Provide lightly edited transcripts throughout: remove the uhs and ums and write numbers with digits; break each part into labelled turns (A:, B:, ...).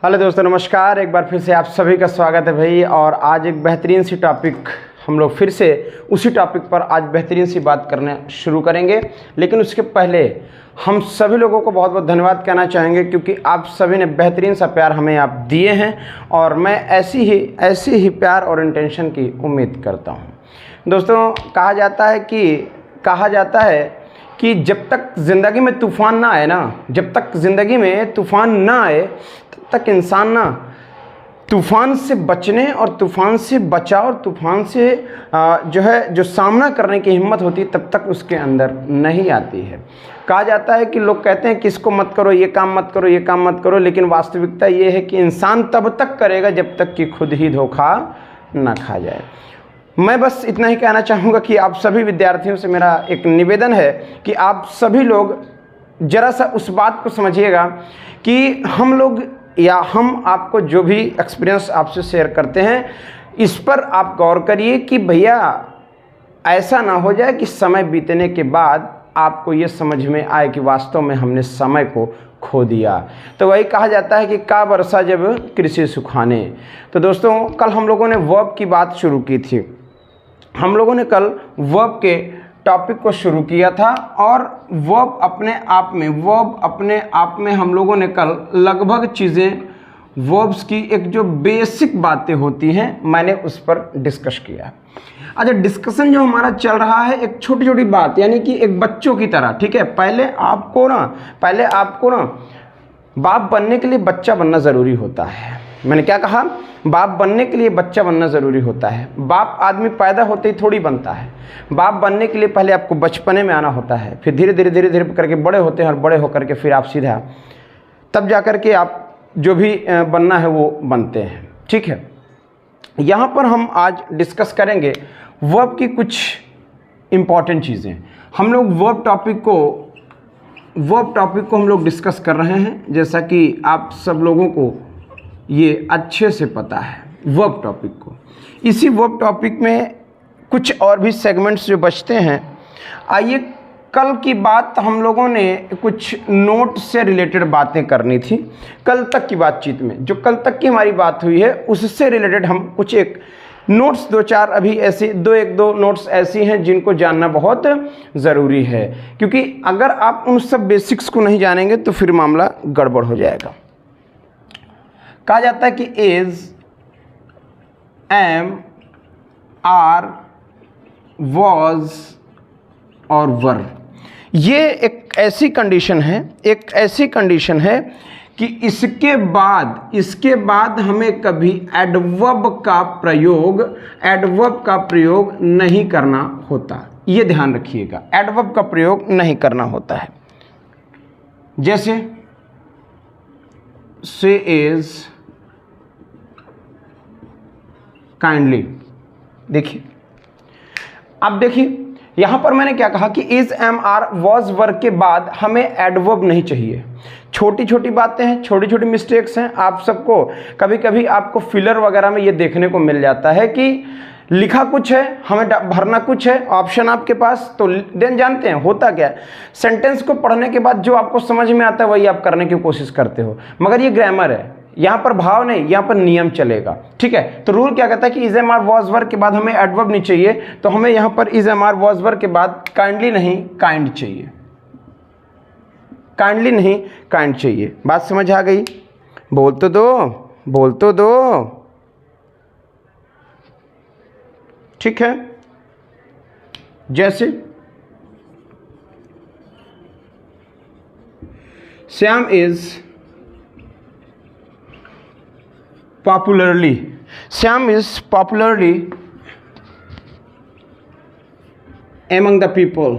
A: Hello दोस्तों, नमस्कार। एक बार फिर से आप सभी का स्वागत है भाई। और आज एक बेहतरीन सी टॉपिक हम लोग फिर से उसी टॉपिक पर आज बेहतरीन सी बात करने शुरू करेंगे। लेकिन उसके पहले हम सभी लोगों को बहुत बहुत धन्यवाद कहना चाहेंगे, क्योंकि आप सभी ने बेहतरीन सा प्यार हमें आप दिए हैं और मैं ऐसी ही प्यार और इंटेंशन की उम्मीद करता हूँ। दोस्तों, कहा जाता है कि जब तक ज़िंदगी में तूफ़ान ना आए ना, जब तक ज़िंदगी में तूफ़ान ना आए तब तक इंसान ना तूफ़ान से बचने और तूफ़ान से बचाव और तूफ़ान से जो सामना करने की हिम्मत होती है तब तक उसके अंदर नहीं आती है। कहा जाता है कि लोग कहते हैं कि इसको मत करो, ये काम मत करो, ये काम मत करो, लेकिन वास्तविकता ये है कि इंसान तब तक करेगा जब तक कि खुद ही धोखा ना खा जाए। मैं बस इतना ही कहना चाहूँगा कि आप सभी विद्यार्थियों से मेरा एक निवेदन है कि आप सभी लोग ज़रा सा उस बात को समझिएगा कि हम लोग या हम आपको जो भी एक्सपीरियंस आपसे शेयर करते हैं इस पर आप गौर करिए कि भैया ऐसा ना हो जाए कि समय बीतने के बाद आपको ये समझ में आए कि वास्तव में हमने समय को खो दिया। तो वही कहा जाता है कि का वर्षा जब कृषि सुखाने। तो दोस्तों, कल हम लोगों ने वर्ब की बात शुरू की थी। हम लोगों ने कल वर्ब के टॉपिक को शुरू किया था और वर्ब अपने आप में हम लोगों ने कल लगभग चीज़ें वर्ब्स की एक जो बेसिक बातें होती हैं मैंने उस पर डिस्कस किया। अच्छा, डिस्कशन जो हमारा चल रहा है एक छोटी छोटी बात, यानी कि एक बच्चों की तरह, ठीक है। पहले आपको ना बाप बनने के लिए बच्चा बनना ज़रूरी होता है। मैंने क्या कहा? बाप बनने के लिए बच्चा बनना ज़रूरी होता है। बाप आदमी पैदा होते ही थोड़ी बनता है। बाप बनने के लिए पहले आपको बचपने में आना होता है, फिर धीरे धीरे करके बड़े होते हैं और बड़े होकर के फिर आप सीधा तब जा कर के आप जो भी बनना है वो बनते हैं, ठीक है। यहाँ पर हम आज डिस्कस करेंगे वर्ब की कुछ इम्पॉर्टेंट चीज़ें। हम लोग वर्ब टॉपिक को हम लोग डिस्कस कर रहे हैं, जैसा कि आप सब लोगों को ये अच्छे से पता है वर्ब टॉपिक को। इसी वर्ब टॉपिक में कुछ और भी सेगमेंट्स जो बचते हैं। आइए, कल की बात हम लोगों ने कुछ नोट से रिलेटेड बातें करनी थी। कल तक की बातचीत में जो कल तक की हमारी बात हुई है उससे रिलेटेड हम कुछ एक नोट्स दो चार अभी ऐसे एक दो नोट्स ऐसी हैं जिनको जानना बहुत ज़रूरी है, क्योंकि अगर आप उन सब बेसिक्स को नहीं जानेंगे तो फिर मामला गड़बड़ हो जाएगा। कहा जाता है कि इज, एम, आर, वॉज और वर, ये एक ऐसी कंडीशन है कि इसके बाद हमें कभी एडवर्ब का प्रयोग नहीं करना होता। ये ध्यान रखिएगा, एडवर्ब का प्रयोग नहीं करना होता है। जैसे से इज काइंडली, देखिए अब देखिए यहां पर मैंने क्या कहा कि इज, एम, आर, वॉज, वर के बाद हमें एडवर्ब नहीं चाहिए। छोटी छोटी बातें हैं, छोटी छोटी मिस्टेक्स हैं। आप सबको कभी कभी आपको फिलर वगैरह में ये देखने को मिल जाता है कि लिखा कुछ है, हमें भरना कुछ है, ऑप्शन आपके पास, तो देन जानते हैं होता क्या है, सेंटेंस को पढ़ने के बाद जो आपको समझ में आता है वही आप करने की कोशिश करते हो, मगर ये ग्रामर है, यहाँ पर भाव नहीं, यहाँ पर नियम चलेगा, ठीक है। तो रूल क्या कहता है कि इज, एम, आर, वॉज, वर के बाद हमें एडवर्ब नहीं चाहिए, तो हमें यहाँ पर इज, एम, आर, वॉज, वर के बाद काइंडली नहीं काइंड चाहिए, काइंडली नहीं काइंड चाहिए। बात समझ आ गई? बोल तो दो, ठीक है। जैसे Shyam is popularly among the people.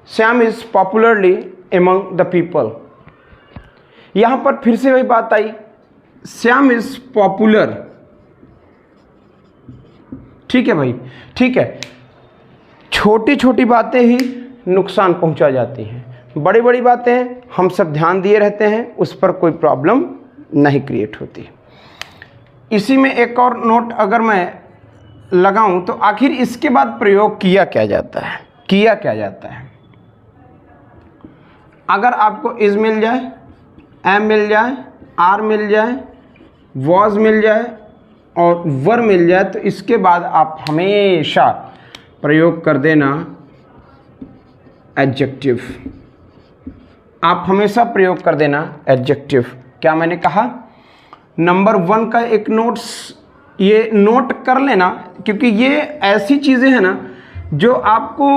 A: Shyam is popularly among the people। यहां पर फिर से वही बात आई, श्याम इज पॉपुलर, ठीक है भाई, ठीक है। छोटी छोटी बातें ही नुकसान पहुंचा जाती हैं, बड़ी बड़ी बातें हम सब ध्यान दिए रहते हैं, उस पर कोई प्रॉब्लम नहीं क्रिएट होती। इसी में एक और नोट अगर मैं लगाऊं तो आखिर इसके बाद प्रयोग किया क्या जाता है, अगर आपको इज मिल जाए, एम मिल जाए, आर मिल जाए, वॉज मिल जाए और वर मिल जाए तो इसके बाद आप हमेशा प्रयोग कर देना एडजेक्टिव। आप हमेशा प्रयोग कर देना एडजेक्टिव। क्या मैंने कहा? नंबर 1 का एक नोट्स ये नोट कर लेना, क्योंकि ये ऐसी चीज़ें हैं ना जो आपको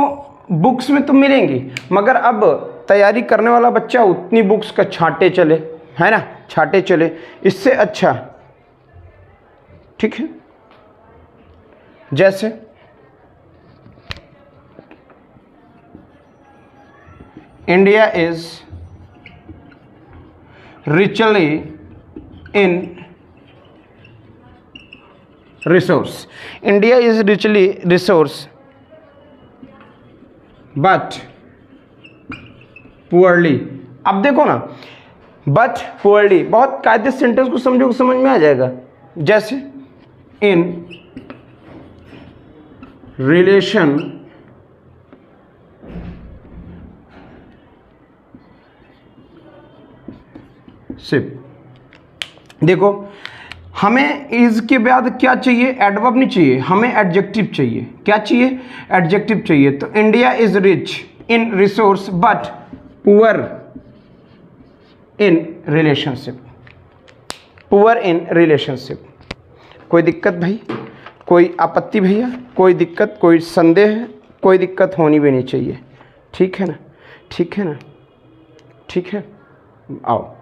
A: बुक्स में तो मिलेंगी, मगर अब तैयारी करने वाला बच्चा उतनी बुक्स का छांटे चले, है ना, छांटे चले, इससे अच्छा, ठीक है। जैसे India is richly in resource. India is richly resource but poorly. अब देखो ना, but poorly बहुत कायदे सेंटेंस को समझो, समझ में आ जाएगा। जैसे in relation सिर्फ देखो, हमें इज के बाद क्या चाहिए? एडवर्ब नहीं चाहिए, हमें एडजेक्टिव चाहिए। क्या चाहिए? एडजेक्टिव चाहिए। तो India is rich in resource but poor in relationship. Poor in relationship. कोई दिक्कत भाई? कोई आपत्ति भैया? कोई दिक्कत, कोई संदेह? कोई दिक्कत होनी भी नहीं चाहिए, ठीक है ना, ठीक है ना, ठीक है। आओ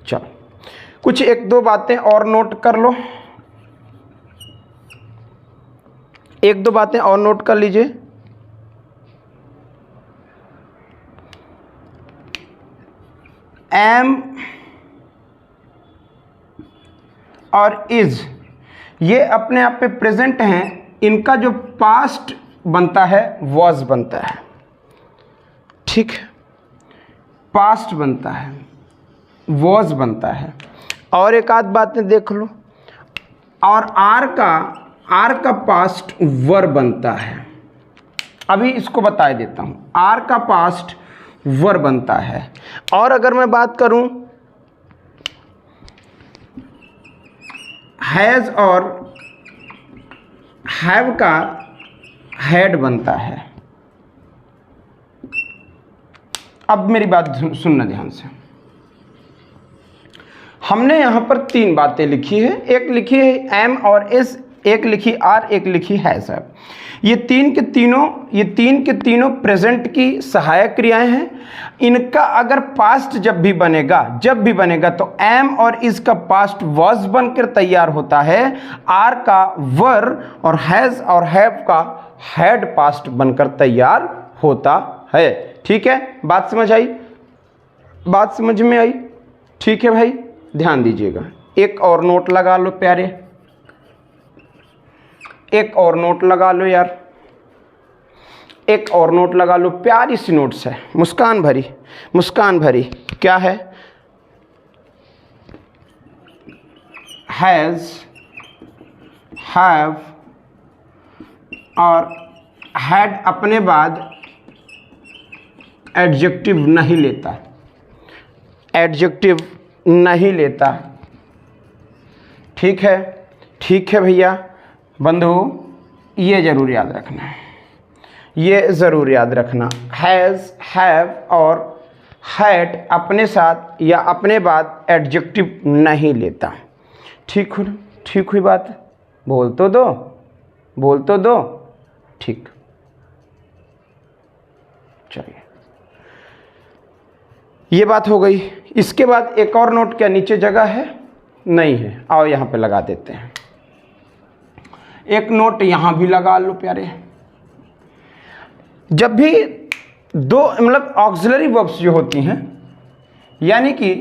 A: चलो कुछ 1-2 बातें और नोट कर लो, 1-2 बातें और नोट कर लीजिए। एम और इज ये अपने आप पे प्रेजेंट हैं, इनका जो पास्ट बनता है वॉज बनता है, ठीक है, पास्ट बनता है, वॉज बनता है। और एक आध बातें देख लो। और आर का पास्ट वर बनता है। अभी इसको बता देता हूं, आर का पास्ट वर बनता है। और अगर मैं बात करूं हैज और हैव का हैड बनता है। अब मेरी बात सुनना ध्यान से। हमने यहां पर 3 बातें लिखी है, एक लिखी है एम और इस, एक लिखी आर, एक लिखी हैज। ये तीन के तीनों प्रेजेंट की सहायक क्रियाएं हैं। इनका अगर पास्ट जब भी बनेगा तो एम और इस का पास्ट वॉज बनकर तैयार होता है, आर का वर और हैज और हैव का हैड पास्ट बनकर तैयार होता है। ठीक है, बात समझ आई? बात समझ में आई? ठीक है भाई, ध्यान दीजिएगा। एक और नोट लगा लो प्यारे, एक और नोट लगा लो यार, एक और नोट लगा लो। प्यारी सी नोट्स है, मुस्कान भरी, मुस्कान भरी। क्या है? हैज, हैव और हैड अपने बाद एडजेक्टिव नहीं लेता, एडजेक्टिव नहीं लेता। ठीक है, ठीक है भैया बंधु, ये जरूर याद रखना है, ये ज़रूर याद रखना। हैज़, हैव और हैड अपने साथ या अपने बाद एडजेक्टिव नहीं लेता। ठीक हो, ठीक हुई बात? बोल तो दो, बोल तो दो। ठीक, चलिए ये बात हो गई। इसके बाद एक और नोट, क्या नीचे जगह है? नहीं है, आओ यहाँ पे लगा देते हैं। एक नोट यहाँ भी लगा लो प्यारे। जब भी दो मतलब ऑक्सिलरी वर्ब्स जो होती हैं, यानी कि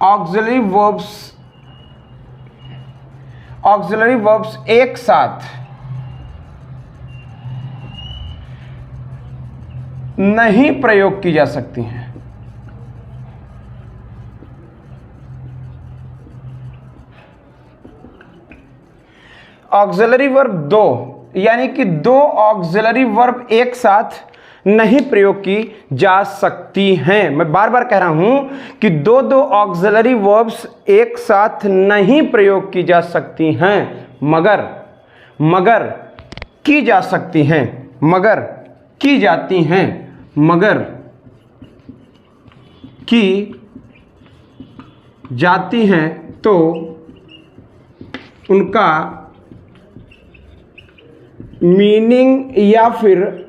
A: ऑक्सिलरी वर्ब्स एक साथ नहीं प्रयोग की जा सकती हैं। ऑक्सिलरी वर्ब दो, यानी कि दो ऑक्सिलरी वर्ब एक साथ नहीं प्रयोग की जा सकती हैं। मैं बार बार कह रहा हूं कि दो दो ऑक्सिलरी वर्ब्स एक साथ नहीं प्रयोग की जा सकती हैं, मगर की जा सकती हैं, मगर की जाती हैं, मगर की जाती हैं तो उनका मीनिंग या फिर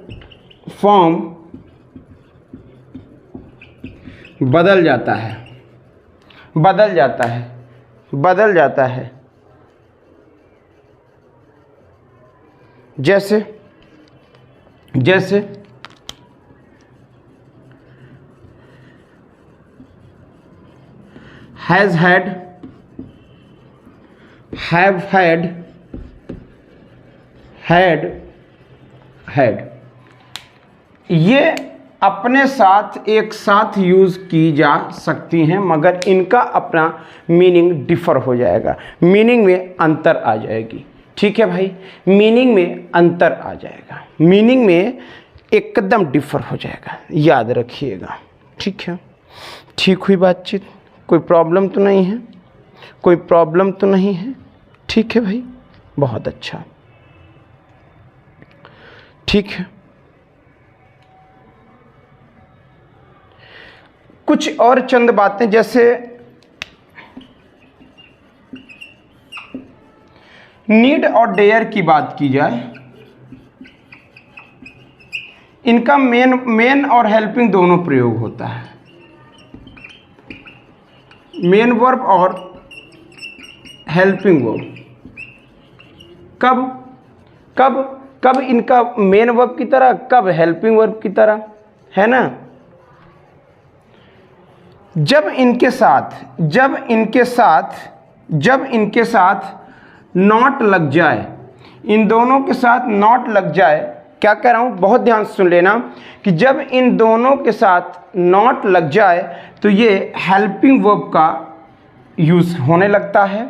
A: फॉर्म बदल जाता है, बदल जाता है, बदल जाता है। जैसे जैसे has had, have had, had had, ये अपने साथ एक साथ यूज की जा सकती हैं, मगर इनका अपना मीनिंग डिफर हो जाएगा, मीनिंग में अंतर आ जाएगी। ठीक है भाई, मीनिंग में अंतर आ जाएगा, मीनिंग में एकदम डिफर हो जाएगा, याद रखिएगा। ठीक है, ठीक हुई बातचीत, कोई प्रॉब्लम तो नहीं है, कोई प्रॉब्लम तो नहीं है। ठीक है भाई, बहुत अच्छा, ठीक है। कुछ और चंद बातें, जैसे नीड और डेयर की बात की जाए, इनका मेन और हेल्पिंग दोनों प्रयोग होता है। मेन वर्ब और हेल्पिंग वर्ब कब कब कब इनका मेन वर्ब की तरह, कब हेल्पिंग वर्ब की तरह, है ना। जब इनके साथ नॉट लग जाए, इन दोनों के साथ नॉट लग जाए, क्या कह रहा हूं, बहुत ध्यान से सुन लेना कि जब इन दोनों के साथ नॉट लग जाए तो ये हेल्पिंग वर्ब का यूज होने लगता है।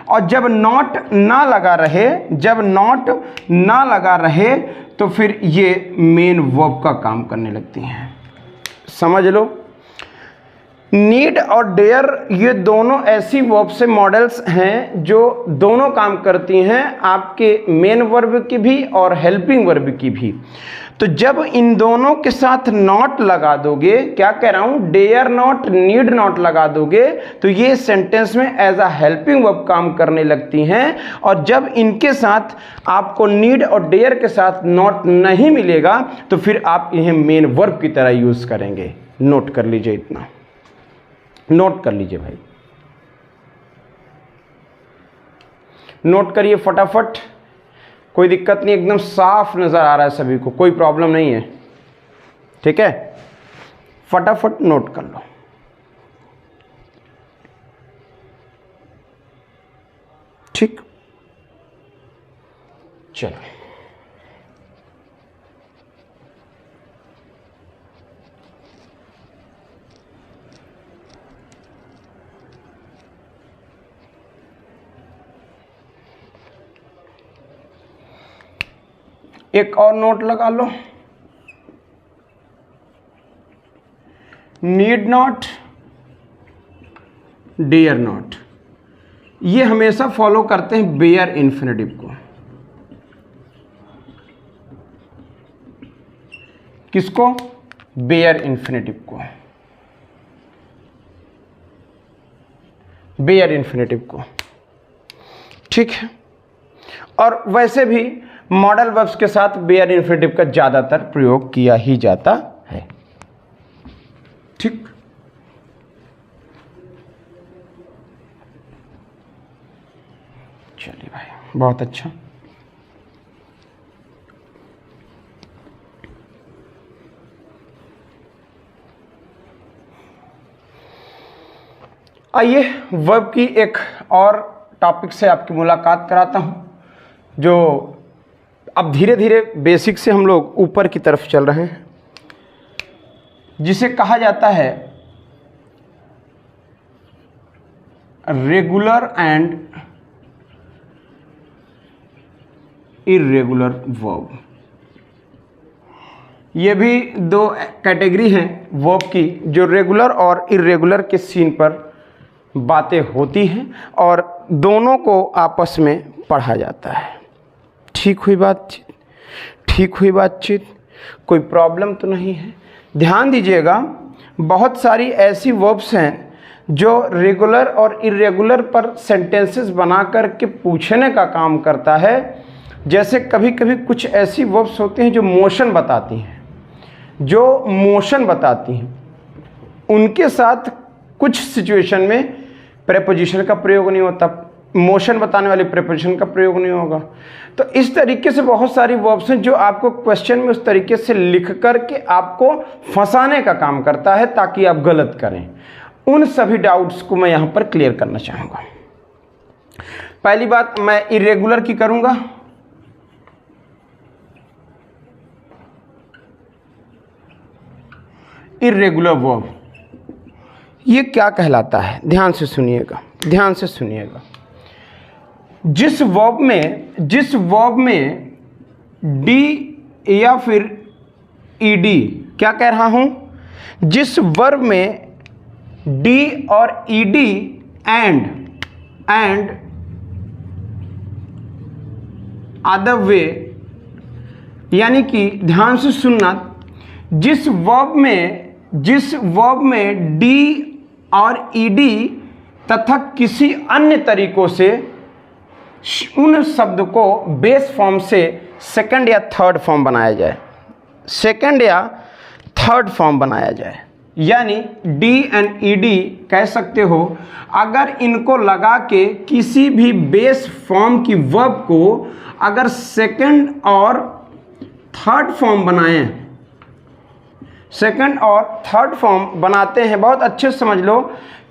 A: और जब नॉट ना लगा रहे, जब नॉट ना लगा रहे तो फिर ये मेन वर्ब का काम करने लगती हैं। समझ लो, नीड और डेयर ये दोनों ऐसी वर्ब से मॉडल्स हैं जो दोनों काम करती हैं, आपके मेन वर्ब की भी और हेल्पिंग वर्ब की भी। तो जब इन दोनों के साथ नॉट लगा दोगे, क्या कह रहा हूं, डेयर नॉट, नीड नॉट लगा दोगे तो ये सेंटेंस में एज अ हेल्पिंग वर्ब काम करने लगती हैं। और जब इनके साथ आपको नीड और डेयर के साथ नॉट नहीं मिलेगा तो फिर आप इन्हें मेन वर्ब की तरह यूज करेंगे। नोट कर लीजिए, इतना नोट कर लीजिए भाई, नोट करिए फटाफट, कोई दिक्कत नहीं, एकदम साफ नजर आ रहा है सभी को, कोई प्रॉब्लम नहीं है। ठीक है, फटाफट नोट कर लो। ठीक, चलो एक और नोट लगा लो, नीड नॉट, डेयर नॉट, ये हमेशा फॉलो करते हैं बेयर इन्फिनेटिव को। किसको, बेयर इन्फिनेटिव को, बेयर इन्फिनेटिव को। ठीक है, और वैसे भी मॉडल वर्ब्स के साथ बेयर इन्फिनेटिव का ज्यादातर प्रयोग किया ही जाता है। ठीक, चलिए भाई, बहुत अच्छा। आइए वर्ब की एक और टॉपिक से आपकी मुलाकात कराता हूं, जो अब धीरे धीरे बेसिक से हम लोग ऊपर की तरफ चल रहे हैं, जिसे कहा जाता है रेगुलर एंड इर्रेगुलर वर्ब। ये भी दो कैटेगरी हैं वर्ब की जो रेगुलर और इर्रेगुलर के सीन पर बातें होती हैं और दोनों को आपस में पढ़ा जाता है। ठीक हुई बातचीत? ठीक हुई बातचीत? कोई प्रॉब्लम तो नहीं है? ध्यान दीजिएगा, बहुत सारी ऐसी वर्ब्स हैं जो रेगुलर और इर्रेगुलर पर सेंटेंसेस बना करके पूछने का काम करता है। जैसे कभी कभी कुछ ऐसी वर्ब्स होती हैं जो मोशन बताती हैं, जो मोशन बताती हैं, उनके साथ कुछ सिचुएशन में प्रेपोजिशन का प्रयोग नहीं होता, मोशन बताने वाली प्रेपोजिशन का प्रयोग नहीं होगा। तो इस तरीके से बहुत सारी वर्ब्स हैं जो आपको क्वेश्चन में उस तरीके से लिख करके आपको फंसाने का काम करता है ताकि आप गलत करें। उन सभी डाउट्स को मैं यहां पर क्लियर करना चाहूंगा। पहली बात मैं इर्रेगुलर की करूंगा। इर्रेगुलर वर्ब ये क्या कहलाता है? ध्यान से सुनिएगा, ध्यान से सुनिएगा। जिस वर्ब में डी या फिर ईडी, क्या कह रहा हूं, जिस वर्ब में डी और ईडी एंड अदर वे, यानी कि ध्यान से सुनना, जिस वर्ब में डी और ईडी तथा किसी अन्य तरीकों से उन शब्द को बेस फॉर्म से सेकंड या थर्ड फॉर्म बनाया जाए, सेकंड या थर्ड फॉर्म बनाया जाए, यानी डी एंड ईडी कह सकते हो। अगर इनको लगा के किसी भी बेस फॉर्म की वर्ब को अगर सेकंड और थर्ड फॉर्म बनाएं, सेकंड और थर्ड फॉर्म बनाते हैं, बहुत अच्छे से समझ लो,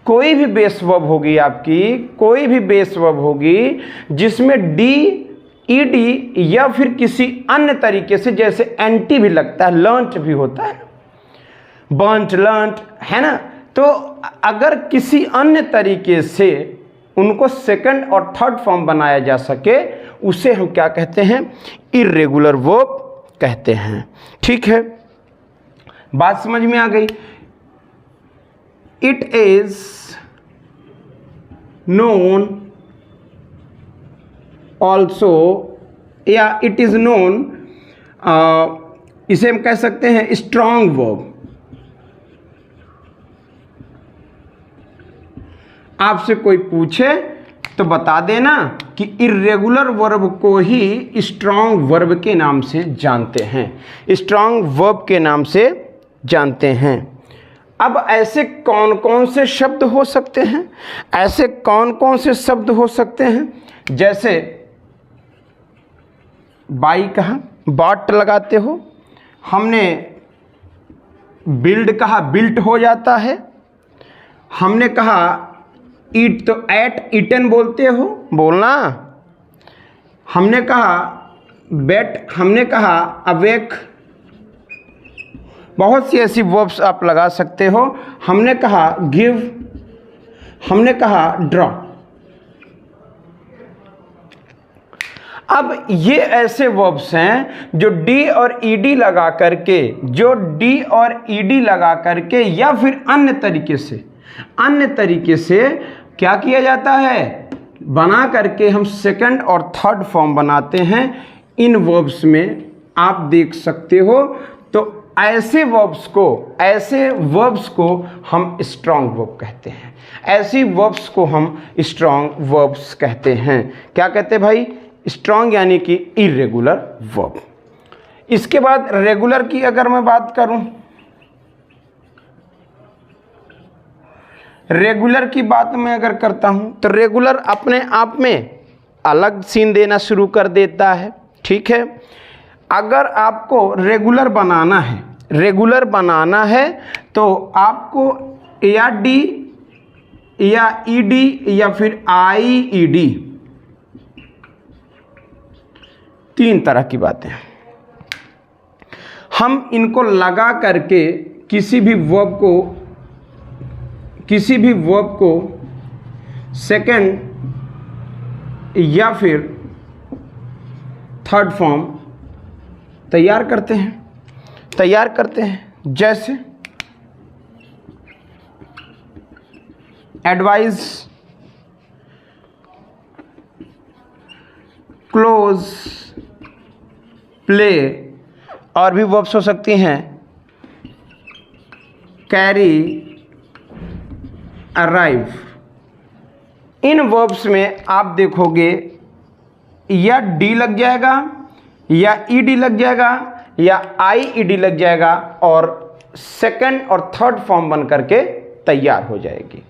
A: कोई भी बेस वर्ब होगी आपकी, कोई भी बेस वर्ब होगी जिसमें डी ईडी या फिर किसी अन्य तरीके से, जैसे एंटी भी लगता है, लर्न्ट भी होता है, बर्न्ट लर्न्ट, है ना, तो अगर किसी अन्य तरीके से उनको सेकंड और थर्ड फॉर्म बनाया जा सके, उसे हम क्या कहते हैं? इर्रेगुलर वर्ब कहते हैं। ठीक है, बात समझ में आ गई। इट इज नोन ऑल्सो, या इट इज नोन, इसे हम कह सकते हैं स्ट्रॉन्ग वर्ब। आपसे कोई पूछे तो बता देना कि इर्रेगुलर वर्ब को ही स्ट्रॉन्ग वर्ब के नाम से जानते हैं, स्ट्रॉन्ग वर्ब के नाम से जानते हैं। अब ऐसे कौन कौन से शब्द हो सकते हैं? ऐसे कौन कौन से शब्द हो सकते हैं? जैसे बाई कहा, बाट लगाते हो, हमने बिल्ड कहा, बिल्ट हो जाता है, हमने कहा ईट तो एट ईटन बोलते हो, बोलना, हमने कहा बेट, हमने कहा अवेक, बहुत सी ऐसी वर्ब्स आप लगा सकते हो। हमने कहा गिव, हमने कहा ड्रॉ। अब ये ऐसे वर्ब्स हैं जो डी और ईडी लगा करके, जो डी और ईडी लगा करके या फिर अन्य तरीके से क्या किया जाता है? बना करके हम सेकंड और थर्ड फॉर्म बनाते हैं। इन वर्ब्स में आप देख सकते हो। तो ऐसे वर्ब्स को हम स्ट्रॉन्ग वर्ब कहते हैं। ऐसी वर्ब्स को हम स्ट्रॉन्ग वर्ब्स कहते हैं। क्या कहते हैं भाई? स्ट्रॉन्ग यानी कि इर्रेगुलर वर्ब। इसके बाद रेगुलर की अगर मैं बात करूं, रेगुलर की बात मैं अगर करता हूं तो रेगुलर अपने आप में अलग सीन देना शुरू कर देता है। ठीक है, अगर आपको रेगुलर बनाना है तो आपको या डी या ईडी या फिर आईईडी, तीन तरह की बातें हम इनको लगा करके किसी भी वर्ब को सेकंड या फिर थर्ड फॉर्म तैयार करते हैं। जैसे एडवाइज, क्लोज, प्ले, और भी वर्ब्स हो सकती हैं, कैरी, अराइव। इन वर्ब्स में आप देखोगे या डी लग जाएगा, या ईडी लग जाएगा, या आईईडी लग जाएगा, और सेकंड और थर्ड फॉर्म बन करके तैयार हो जाएगी।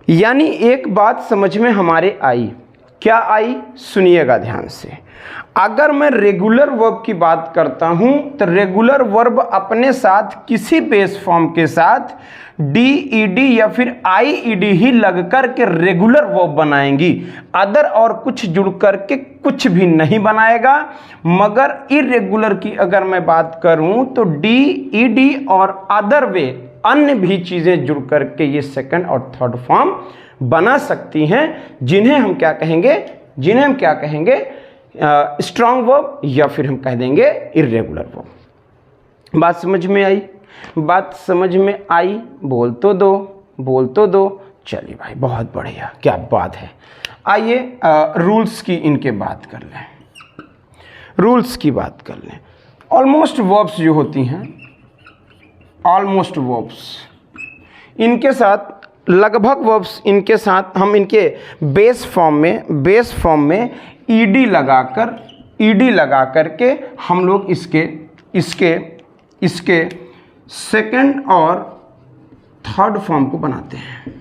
A: यानी एक बात समझ में हमारे आई, क्या आई? सुनिएगा ध्यान से। अगर मैं रेगुलर वर्ब की बात करता हूं तो रेगुलर वर्ब अपने साथ किसी बेस फॉर्म के साथ डी ईडी या फिर आईईडी ही लग कर के रेगुलर वर्ब बनाएंगी, अदर और कुछ जुड़ करके कुछ भी नहीं बनाएगा। मगर इरेगुलर की अगर मैं बात करूं तो डी ईडी और अदर वे अन्य भी चीजें जुड़ करके ये सेकंड और थर्ड फॉर्म बना सकती हैं, जिन्हें हम क्या कहेंगे? स्ट्रॉन्ग वर्ब, या फिर हम कह देंगे इरेगुलर वर्ब। बात समझ में आई? बोल तो दो। चलिए भाई, बहुत बढ़िया, क्या बात है। आइए रूल्स की इनके बात कर लें। ऑलमोस्ट वर्ब्स जो होती हैं, ऑलमोस्ट वर्ब्स, इनके साथ लगभग वर्ब्स, इनके साथ हम इनके बेस फॉर्म में ईडी लगा करके हम लोग इसके सेकंड और थर्ड फॉर्म को बनाते हैं।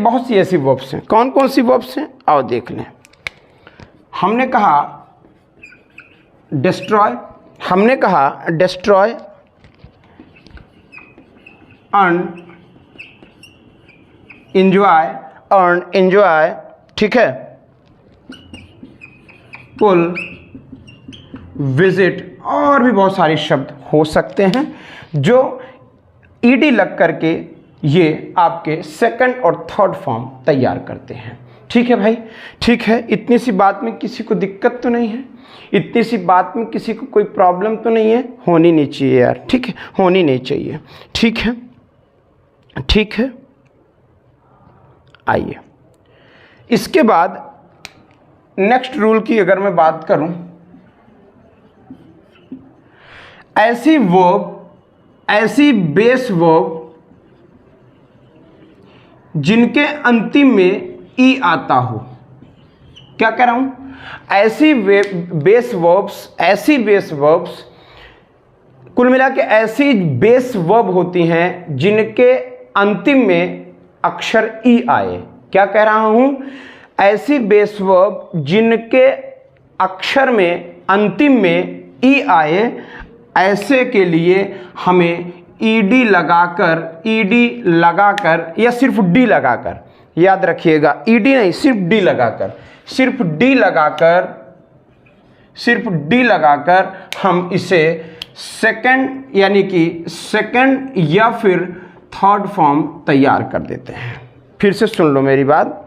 A: बहुत सी ऐसी वर्ब्स हैं। कौन कौन सी वर्ब्स हैं आओ देख लें। हमने कहा डिस्ट्रॉय, एंजॉय, ठीक है। पुल, विजिट, और भी बहुत सारे शब्द हो सकते हैं जो ईडी लग करके ये आपके सेकंड और थर्ड फॉर्म तैयार करते हैं। ठीक है भाई, ठीक है। इतनी सी बात में किसी को दिक्कत तो नहीं है? इतनी सी बात में किसी को कोई प्रॉब्लम तो नहीं है? होनी नहीं चाहिए यार, ठीक है, होनी नहीं चाहिए। ठीक है। आइए, इसके बाद नेक्स्ट रूल की अगर मैं बात करूं, ऐसी बेस वर्ब जिनके अंतिम में ई आता हो। क्या कह रहा हूं? ऐसी बेस वर्ब्स कुल मिला के ऐसी बेस वर्ब होती हैं जिनके अंतिम में अक्षर ई आए। क्या कह रहा हूं? ऐसी बेस वर्ब जिनके अक्षर में अंतिम में ई आए, ऐसे के लिए हमें ईडी लगाकर या सिर्फ डी लगाकर, याद रखिएगा, ईडी नहीं, सिर्फ डी लगाकर हम इसे सेकंड यानी कि सेकंड या फिर थर्ड फॉर्म तैयार कर देते हैं। फिर से सुन लो मेरी बात।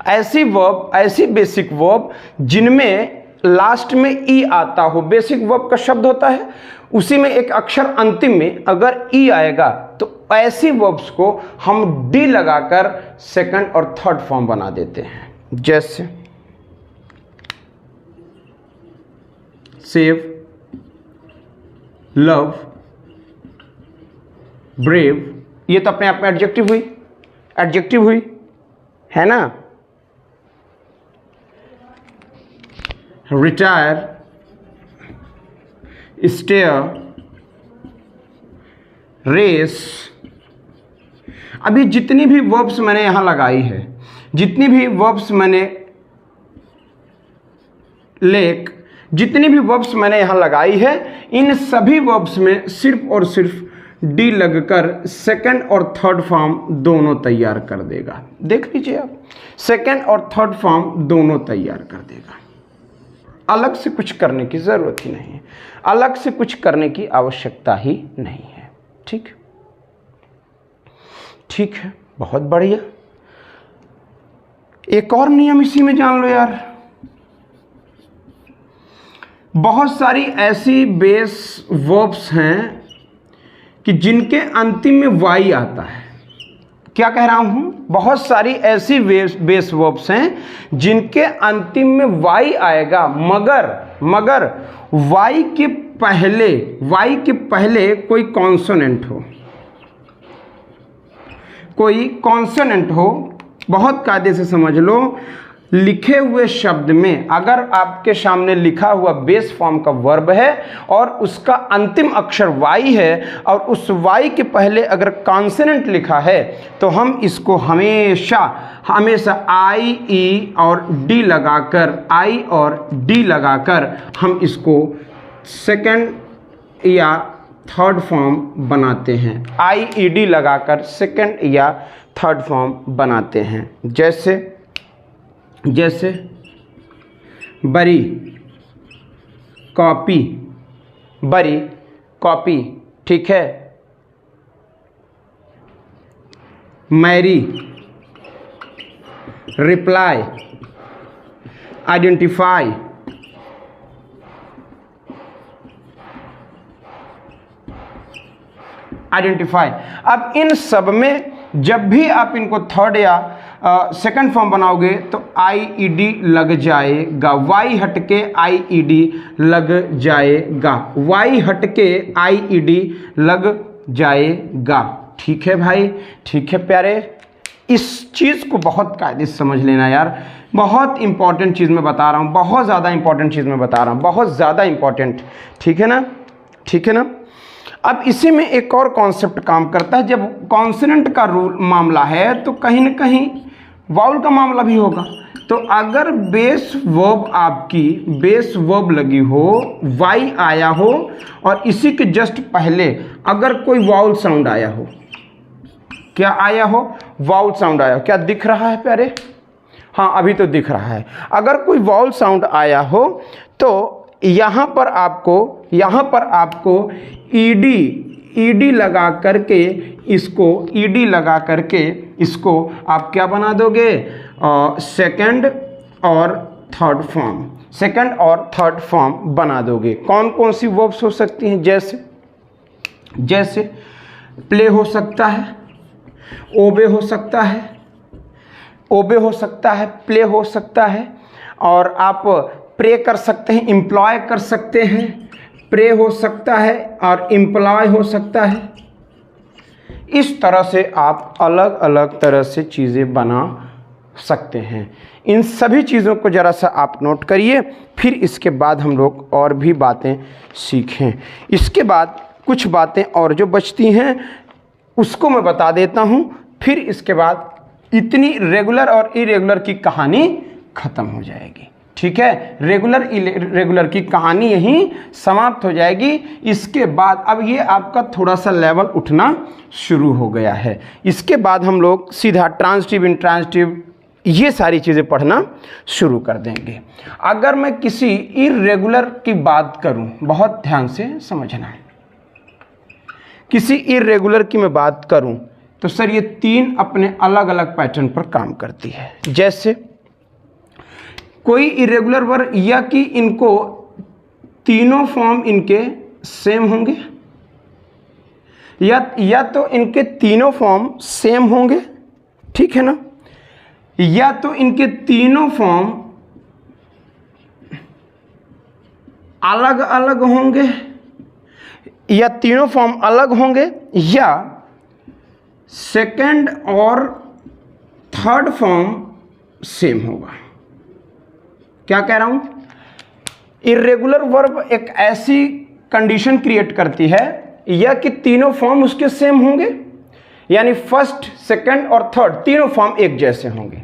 A: ऐसी बेसिक वर्ब जिनमें लास्ट में ई आता हो, बेसिक वर्ब का शब्द होता है, उसी में एक अक्षर अंतिम में अगर ई आएगा तो ऐसी वर्ब्स को हम डी लगाकर सेकंड और थर्ड फॉर्म बना देते हैं। जैसे सेव, लव, ब्रेव, ये तो अपने आप में एडजेक्टिव हुई, है ना। Retire, stair, race. अभी जितनी भी वर्ब्स मैंने यहां लगाई है, जितनी भी वर्ब्स मैंने यहां लगाई है, इन सभी वर्ब्स में सिर्फ और सिर्फ डी लगकर सेकंड और थर्ड फॉर्म दोनों तैयार कर देगा। देख लीजिए आप, सेकंड और थर्ड फॉर्म दोनों तैयार कर देगा। अलग से कुछ करने की जरूरत ही नहीं है, अलग से कुछ करने की आवश्यकता ही नहीं है। ठीक है, बहुत बढ़िया। एक और नियम इसी में जान लो यार, बहुत सारी ऐसी बेस वर्ब्स हैं कि जिनके अंतिम में वाई आता है। क्या कह रहा हूं? बहुत सारी ऐसी बेस वर्ब्स हैं जिनके अंतिम में वाई आएगा, मगर वाई के पहले कोई कॉन्सोनेंट हो, बहुत कायदे से समझ लो। लिखे हुए शब्द में अगर आपके सामने लिखा हुआ बेस फॉर्म का वर्ब है और उसका अंतिम अक्षर वाई है और उस वाई के पहले अगर कॉन्सोनेंट लिखा है तो हम इसको हमेशा आई ई और डी लगाकर हम इसको सेकंड या थर्ड फॉर्म बनाते हैं। आई ई डी लगाकर सेकंड या थर्ड फॉर्म बनाते हैं। जैसे बरी कॉपी, ठीक है। मैरी रिप्लाई, आइडेंटिफाई, अब इन सब में जब भी आप इनको थर्ड या सेकंड फॉर्म बनाओगे तो आई ई डी लग जाएगा, वाई हटके आई ई डी लग जाएगा, वाई हटके आई ई डी लग जाएगा। ठीक है भाई, ठीक है प्यारे, इस चीज़ को बहुत कायदे से समझ लेना यार। बहुत इंपॉर्टेंट चीज़ मैं बता रहा हूँ, बहुत ज़्यादा इंपॉर्टेंट चीज़ मैं बता रहा हूँ, बहुत ज़्यादा इंपॉर्टेंट। ठीक है ना, ठीक है ना। अब इसी में एक और कॉन्सेप्ट काम करता है। जब कॉन्सोनेंट का रूल मामला है तो कहीं ना कहीं वाउल का मामला भी होगा। तो अगर बेस वर्ब लगी हो, वाई आया हो और इसी के जस्ट पहले अगर कोई वाउल साउंड आया हो, क्या आया हो? वाउल साउंड आया हो। क्या दिख रहा है प्यारे? हाँ, अभी तो दिख रहा है। अगर कोई वाउल साउंड आया हो तो यहाँ पर आपको ईडी लगा करके इसको आप क्या बना दोगे? सेकंड और थर्ड फॉर्म बना दोगे। कौन कौन सी वर्ब्स हो सकती हैं? जैसे प्ले हो सकता है, ओबे हो सकता है, प्ले हो सकता है, और आप प्रे कर सकते हैं, एम्प्लॉय कर सकते हैं, प्रे हो सकता है और एम्प्लॉय हो सकता है। इस तरह से आप अलग अलग तरह से चीज़ें बना सकते हैं। इन सभी चीज़ों को ज़रा सा आप नोट करिए, फिर इसके बाद हम लोग और भी बातें सीखें। इसके बाद कुछ बातें और जो बचती हैं उसको मैं बता देता हूँ, फिर इसके बाद इतनी रेगुलर और इरेगुलर की कहानी ख़त्म हो जाएगी। ठीक है, रेगुलर की कहानी यहीं समाप्त हो जाएगी। इसके बाद अब ये आपका थोड़ा सा लेवल उठना शुरू हो गया है। इसके बाद हम लोग सीधा ट्रांजिटिव, इंट्रांजिटिव, ये सारी चीज़ें पढ़ना शुरू कर देंगे। अगर मैं किसी इरेगुलर की बात करूं, बहुत ध्यान से समझना है, किसी इरेगुलर की मैं बात करूं तो सर ये तीन अपने अलग अलग पैटर्न पर काम करती है। जैसे कोई इरेगुलर वर्ब, या कि इनको तीनों फॉर्म इनके सेम होंगे, या तो इनके तीनों फॉर्म सेम होंगे, ठीक है ना, या तो इनके तीनों फॉर्म अलग अलग होंगे, या तीनों फॉर्म अलग होंगे, या सेकंड और थर्ड फॉर्म सेम होगा। क्या कह रहा हूं? इरेगुलर वर्ब एक ऐसी कंडीशन क्रिएट करती है या कि तीनों फॉर्म उसके सेम होंगे, यानी फर्स्ट, सेकंड और थर्ड तीनों फॉर्म एक जैसे होंगे,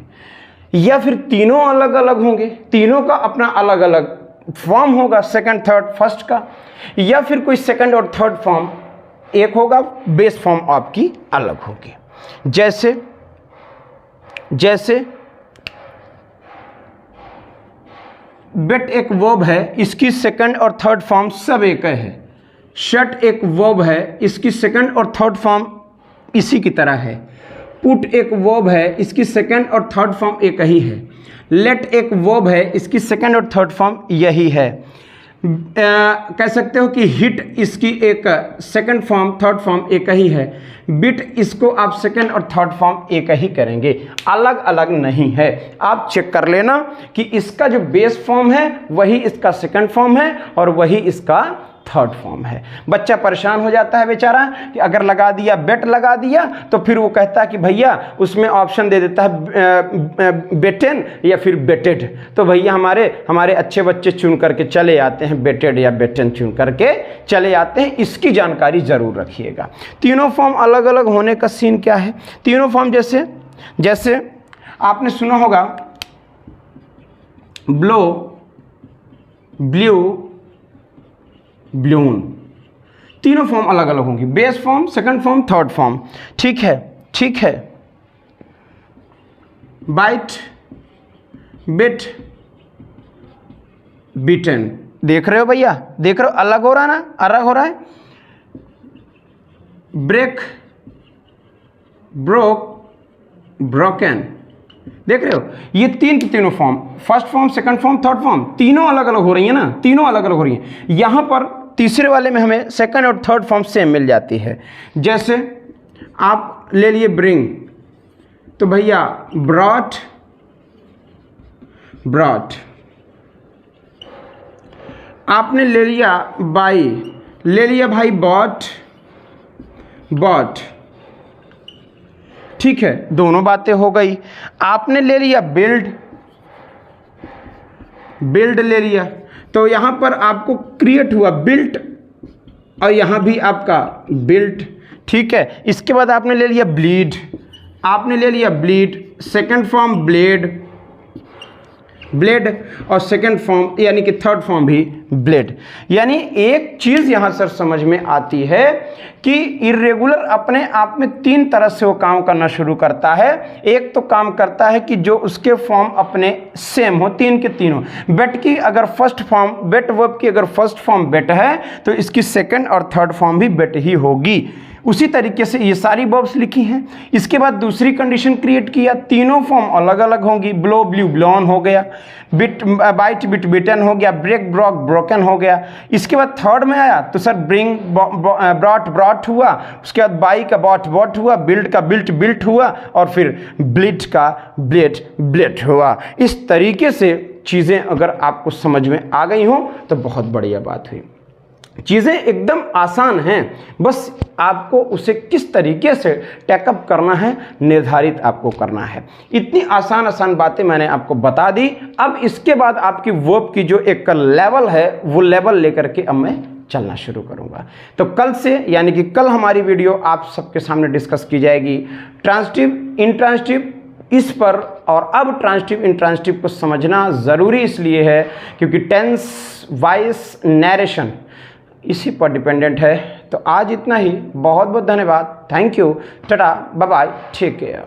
A: या फिर तीनों अलग अलग होंगे, तीनों का अपना अलग अलग फॉर्म होगा, सेकंड, थर्ड, फर्स्ट का, या फिर कोई सेकंड और थर्ड फॉर्म एक होगा, बेस फॉर्म आपकी अलग होगी। जैसे बेट एक वर्ब है, इसकी सेकंड और थर्ड फॉर्म सब एक है। शट एक वर्ब है, इसकी सेकंड और थर्ड फॉर्म इसी की तरह है। पुट एक वर्ब है, इसकी सेकंड और थर्ड फॉर्म एक ही है। लेट एक वर्ब है, इसकी सेकंड और थर्ड फॉर्म यही है। कह सकते हो कि हिट इसकी एक सेकंड फॉर्म थर्ड फॉर्म एक ही है, बिट इसको आप सेकंड और थर्ड फॉर्म एक ही करेंगे, अलग अलग नहीं है। आप चेक कर लेना कि इसका जो बेस फॉर्म है वही इसका सेकंड फॉर्म है और वही इसका थर्ड फॉर्म है। बच्चा परेशान हो जाता है बेचारा कि अगर लगा दिया बेट लगा दिया तो फिर वो कहता है कि भैया उसमें ऑप्शन दे देता है बेटेन या फिर बेटेड। तो भैया हमारे अच्छे बच्चे चुन करके चले आते हैं बेटेड या बेटेन चुन करके चले आते हैं। इसकी जानकारी जरूर रखिएगा। तीनों फॉर्म अलग अलग होने का सीन क्या है? तीनों फॉर्म जैसे आपने सुना होगा ब्लो, ब्लू, ब्लून, तीनों फॉर्म अलग अलग होंगी, base form, second form, third form. ठीक है। बाइट, बिट, बीटन, देख रहे हो भैया, देख रहे हो अलग हो रहा है ना, अलग हो रहा है। ब्रेक, ब्रोक, ब्रोकन, देख रहे हो ये तीनों form, first form, second form, third form, तीनों अलग अलग हो रही है ना, तीनों अलग अलग हो रही है। यहां पर तीसरे वाले में हमें सेकंड और थर्ड फॉर्म सेम मिल जाती है। जैसे आप ले लिए ब्रिंग, तो भैया ब्रॉट, आपने ले लिया बाई, ले लिया भाई बॉट, ठीक है, दोनों बातें हो गई। आपने ले लिया बिल्ड ले लिया, तो यहां पर आपको क्रिएट हुआ बिल्ट और यहां भी आपका बिल्ट। ठीक है, इसके बाद आपने ले लिया ब्लीड, सेकंड फॉर्म ब्लेड और सेकंड फॉर्म यानी कि थर्ड फॉर्म भी ब्लेड। यानी एक चीज यहां सर समझ में आती है कि इर्रेगुलर अपने आप में तीन तरह से वो काम करना शुरू करता है। एक तो काम करता है कि जो उसके फॉर्म अपने सेम हो, तीन के तीनों। बेट की अगर फर्स्ट फॉर्म, बेट वर्ब की अगर फर्स्ट फॉर्म बेट है तो इसकी सेकंड और थर्ड फॉर्म भी बेट ही होगी। उसी तरीके से ये सारी वर्ब्स लिखी हैं। इसके बाद दूसरी कंडीशन क्रिएट किया, तीनों फॉर्म अलग अलग होंगी। ब्लो, ब्लू, ब्लोन हो गया, बाइट, बिट, बिटन हो गया, ब्रेक, ब्रॉक, ब्रोकन हो गया। इसके बाद थर्ड में आया तो सर ब्रिंग, ब्रॉट हुआ, उसके बाद बाई का बॉट हुआ, बिल्ड का बिल्ट हुआ और फिर ब्लिट का ब्लेट हुआ। इस तरीके से चीज़ें अगर आपको समझ में आ गई हों तो बहुत बढ़िया बात हुई। चीज़ें एकदम आसान हैं, बस आपको उसे किस तरीके से टेकअप करना है, निर्धारित आपको करना है। इतनी आसान बातें मैंने आपको बता दी। अब इसके बाद आपकी वर्ब की जो एक लेवल है वो लेवल लेकर के अब मैं चलना शुरू करूंगा। तो कल से यानी कि कल हमारी वीडियो आप सबके सामने डिस्कस की जाएगी ट्रांजिटिव, इंट्रांजिटिव इस पर। और अब ट्रांजिटिव, इंट्रांजिटिव को समझना ज़रूरी इसलिए है क्योंकि टेंस, वॉइस, नैरेशन इसी पर डिपेंडेंट है। तो आज इतना ही, बहुत बहुत धन्यवाद, thank you, tata, bye bye, take care.